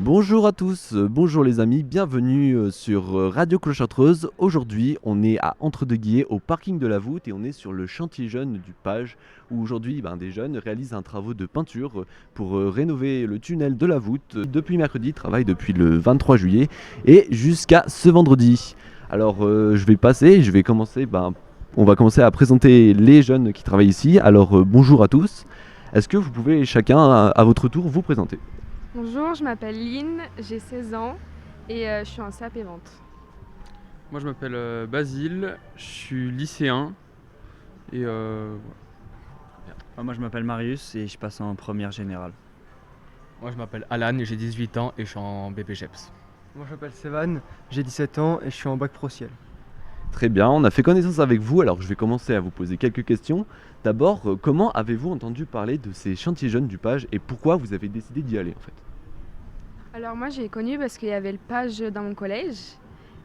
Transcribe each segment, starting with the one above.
Bonjour à tous, bonjour les amis, bienvenue sur Radio Clochardreuse. Aujourd'hui, on est à Entre-deux-Guiers au parking de la Voûte et on est sur le chantier jeune du Page où aujourd'hui des jeunes réalisent un travaux de peinture pour rénover le tunnel de la Voûte. Depuis mercredi, ils travaillent depuis le 23 juillet et jusqu'à ce vendredi. Alors je vais commencer, on va commencer à présenter les jeunes qui travaillent ici. Alors bonjour à tous, est-ce que vous pouvez chacun à votre tour vous présenter? Bonjour, je m'appelle Lynn, j'ai 16 ans et je suis en CAP vente. Moi je m'appelle Basile, je suis lycéen et Moi je m'appelle Marius et je passe en première générale. Moi je m'appelle Alan et j'ai 18 ans et je suis en BPGEPS. Moi je m'appelle Sévan, j'ai 17 ans et je suis en bac pro ciel. Très bien, on a fait connaissance avec vous, alors je vais commencer à vous poser quelques questions. D'abord, comment avez-vous entendu parler de ces chantiers jeunes du Page et pourquoi vous avez décidé d'y aller en fait? Alors moi j'ai connu parce qu'il y avait le page dans mon collège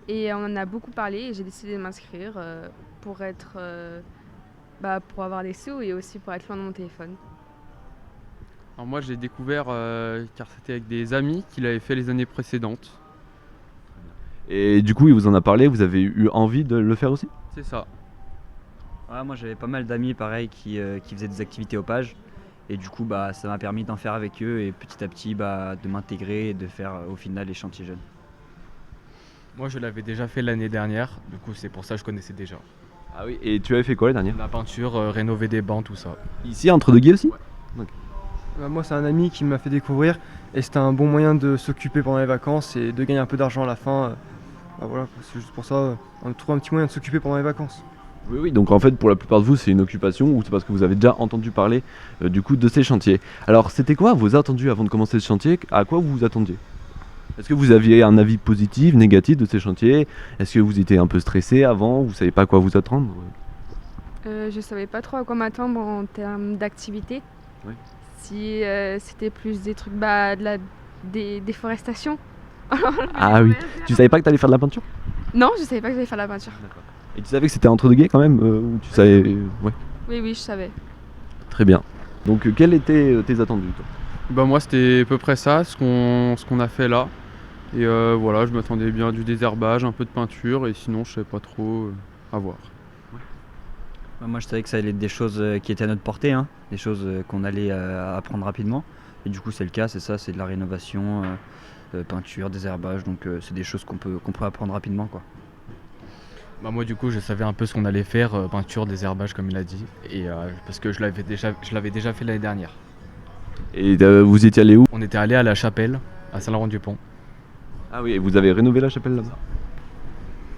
et on en a beaucoup parlé et j'ai décidé de m'inscrire pour être, pour avoir des sous et aussi pour être loin de mon téléphone. alors moi j'ai découvert car c'était avec des amis qui l'avaient fait les années précédentes. Et du coup, il vous en a parlé, vous avez eu envie de le faire aussi? C'est ça. Ouais, moi j'avais pas mal d'amis pareil qui faisaient des activités au Page et du coup ça m'a permis d'en faire avec eux et petit à petit de m'intégrer et de faire au final les chantiers jeunes. Moi je l'avais déjà fait l'année dernière, du coup c'est pour ça que je connaissais déjà. Ah oui, et tu avais fait quoi la dernière? La peinture, rénover des bancs, tout ça. Ici, à Entre-deux-Guiers aussi? Moi c'est un ami qui m'a fait découvrir et c'était un bon moyen de s'occuper pendant les vacances et de gagner un peu d'argent à la fin. Voilà, c'est juste pour ça, on trouve un petit moyen de s'occuper pendant les vacances. Oui, oui, donc en fait, pour la plupart de vous, c'est une occupation ou c'est parce que vous avez déjà entendu parler du coup de ces chantiers. Alors, c'était quoi vos attendus avant de commencer ce chantier? À quoi vous vous attendiez? Est-ce que vous aviez un avis positif, négatif de ces chantiers? Est-ce que vous étiez un peu stressé avant? Vous savez pas à quoi vous attendre? Je savais pas trop à quoi m'attendre en termes d'activité. Oui. Si c'était plus des trucs, des déforestations. Ah oui, tu savais pas que t'allais faire de la peinture? Non, je savais pas que j'allais faire de la peinture. Et tu savais que c'était Entre-deux-Guiers quand même ou tu savais... Ouais, Oui, je savais. très bien. Donc, quels étaient tes attendus toi? Bah moi c'était à peu près ça ce qu'on a fait là. Et voilà, je m'attendais bien à du désherbage, un peu de peinture et sinon je savais pas trop à voir. Moi je savais que ça allait être des choses qui étaient à notre portée, hein, des choses qu'on allait apprendre rapidement. Et du coup c'est le cas, c'est de la rénovation, peinture, désherbage, donc c'est des choses qu'on peut apprendre rapidement quoi. Bah moi du coup je savais un peu ce qu'on allait faire, peinture, désherbage comme il a dit, et parce que je l'avais déjà fait l'année dernière. Et vous étiez allé où? On était allé à la chapelle, à Saint-Laurent-du-Pont. Ah oui, et vous avez rénové la chapelle là-bas?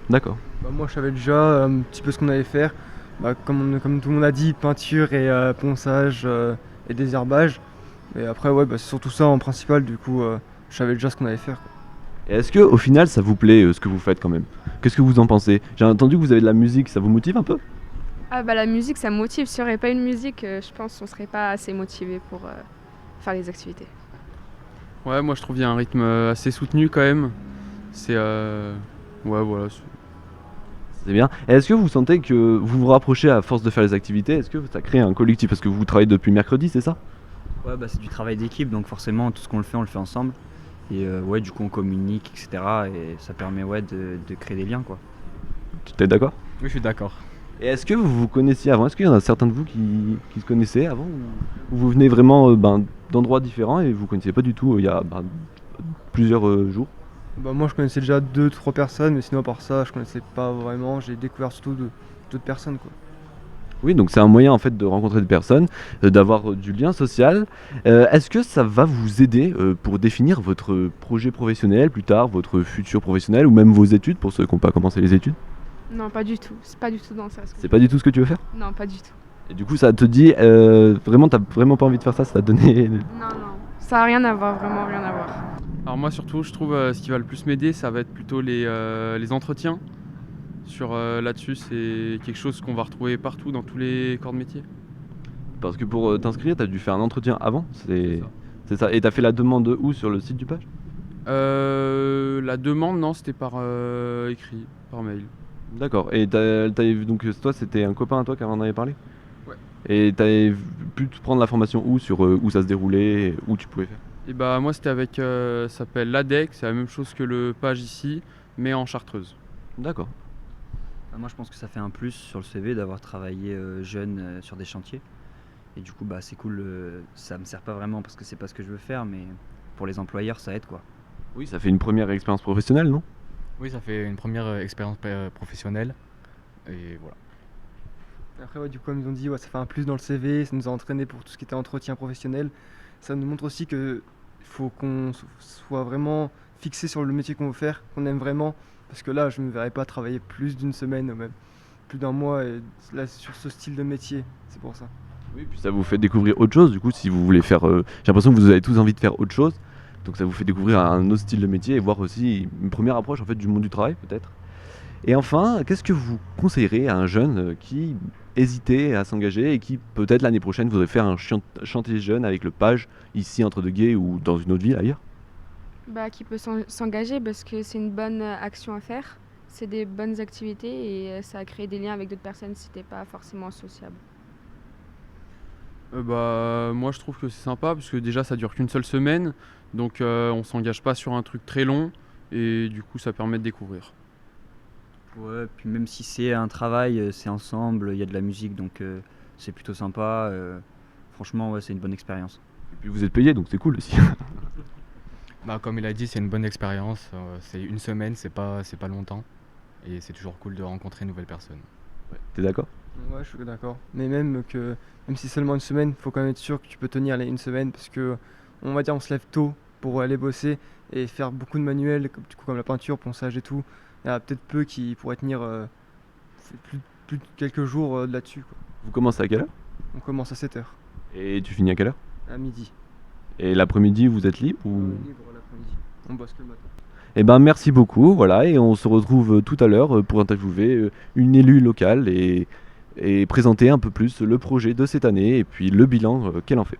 D'accord. Moi je savais déjà un petit peu ce qu'on allait faire. Comme tout le monde a dit, peinture et ponçage et désherbage. Et après c'est surtout ça en principal, du coup je savais déjà ce qu'on allait faire, quoi. Et est-ce que au final ça vous plaît ce que vous faites quand même? Qu'est-ce que vous en pensez? J'ai entendu que vous avez de la musique, ça vous motive un peu? Ah la musique ça me motive, s'il n'y aurait pas une musique, je pense qu'on serait pas assez motivé pour faire les activités. Ouais, moi je trouve qu'il y a un rythme assez soutenu quand même. C'est ouais voilà. C'est bien. Et est-ce que vous sentez que vous vous rapprochez à force de faire les activités? Est-ce que ça crée un collectif? Parce que vous travaillez depuis mercredi, c'est ça? Ouais c'est du travail d'équipe donc forcément tout ce qu'on on le fait ensemble. Et du coup on communique etc. Et ça permet de créer des liens quoi. Tu es d'accord? Oui je suis d'accord. Et est-ce que vous vous connaissiez avant? Est-ce qu'il y en a certains de vous qui se connaissaient avant ou vous venez vraiment d'endroits différents et vous connaissiez pas du tout il y a plusieurs jours? Moi je connaissais déjà 2-3 personnes, mais sinon à part ça je connaissais pas vraiment, j'ai découvert surtout d'autres personnes, quoi. Oui, donc c'est un moyen en fait de rencontrer des personnes, d'avoir du lien social. Est-ce que ça va vous aider pour définir votre projet professionnel plus tard, votre futur professionnel ou même vos études pour ceux qui n'ont pas commencé les études? Non, pas du tout. C'est pas du tout dans ça. C'est pas du tout ce que tu veux faire? Non, pas du tout. Et du coup ça te dit, vraiment t'as vraiment pas envie de faire ça, ça t'a donné... Non. Ça a rien à voir, vraiment rien à voir. Alors moi surtout je trouve ce qui va le plus m'aider ça va être plutôt les entretiens. Là-dessus c'est quelque chose qu'on va retrouver partout dans tous les corps de métier. Parce que pour t'inscrire, t'as dû faire un entretien avant, C'est ça. c'est ça. Et t'as fait la demande où sur le site du Page? La demande non c'était par écrit, par mail. D'accord. Et donc toi c'était un copain à toi qui en avait parlé? Ouais. Et t'avais pu te prendre la formation où sur où ça se déroulait, et où tu pouvais faire? Et bah moi c'était avec, ça s'appelle l'ADEC, c'est la même chose que le page ici, mais en chartreuse. D'accord. Bah, moi je pense que ça fait un plus sur le CV d'avoir travaillé jeune sur des chantiers. Et du coup bah c'est cool, ça me sert pas vraiment parce que c'est pas ce que je veux faire, mais pour les employeurs ça aide quoi. Oui, ça fait une première expérience professionnelle, non? Oui, ça fait une première expérience professionnelle. Et voilà. Après, ouais, du coup, comme ils ont dit, ouais, ça fait un plus dans le CV, ça nous a entraîné pour tout ce qui était entretien professionnel. Ça nous montre aussi qu'il faut qu'on soit vraiment fixé sur le métier qu'on veut faire, qu'on aime vraiment. Parce que là, je ne me verrais pas travailler plus d'une semaine ou même plus d'un mois et là, sur ce style de métier. C'est pour ça. Oui, puis ça vous fait découvrir autre chose, du coup, si vous voulez faire... j'ai l'impression que vous avez tous envie de faire autre chose, donc ça vous fait découvrir un autre style de métier et voir aussi une première approche en fait du monde du travail peut-être. Et enfin, qu'est-ce que vous conseillerez à un jeune qui hésitait à s'engager et qui peut-être l'année prochaine voudrait faire un chantier jeune avec le page ici entre deux guets ou dans une autre ville ailleurs? Bah, qui peut s'engager parce que c'est une bonne action à faire. C'est des bonnes activités et ça a créé des liens avec d'autres personnes si t'es pas forcément sociable. Bah moi je trouve que c'est sympa parce que déjà ça dure qu'une seule semaine, donc on s'engage pas sur un truc très long et du coup ça permet de découvrir. Ouais, puis même si c'est un travail, c'est ensemble, il y a de la musique donc c'est plutôt sympa. Franchement ouais c'est une bonne expérience. Et puis vous êtes payé, donc c'est cool aussi. Bah, comme il a dit, c'est une bonne expérience. C'est une semaine, c'est pas longtemps. Et c'est toujours cool de rencontrer une nouvelle personne. T'es d'accord? Ouais, je suis d'accord. Mais même si seulement une semaine, il faut quand même être sûr que tu peux tenir les une semaine parce que on va dire on se lève tôt pour aller bosser et faire beaucoup de manuels comme la peinture, ponçage et tout. Il y en a peut-être peu qui pourraient tenir plus de quelques jours là-dessus, quoi. Vous commencez à quelle heure? On commence à 7h Et tu finis à quelle heure? à midi. Et l'après-midi vous êtes libre ou... Libre l'après-midi. On bosse que le matin. Eh ben merci beaucoup, voilà, et on se retrouve tout à l'heure pour interviewer une élue locale et présenter un peu plus le projet de cette année et puis le bilan qu'elle en fait.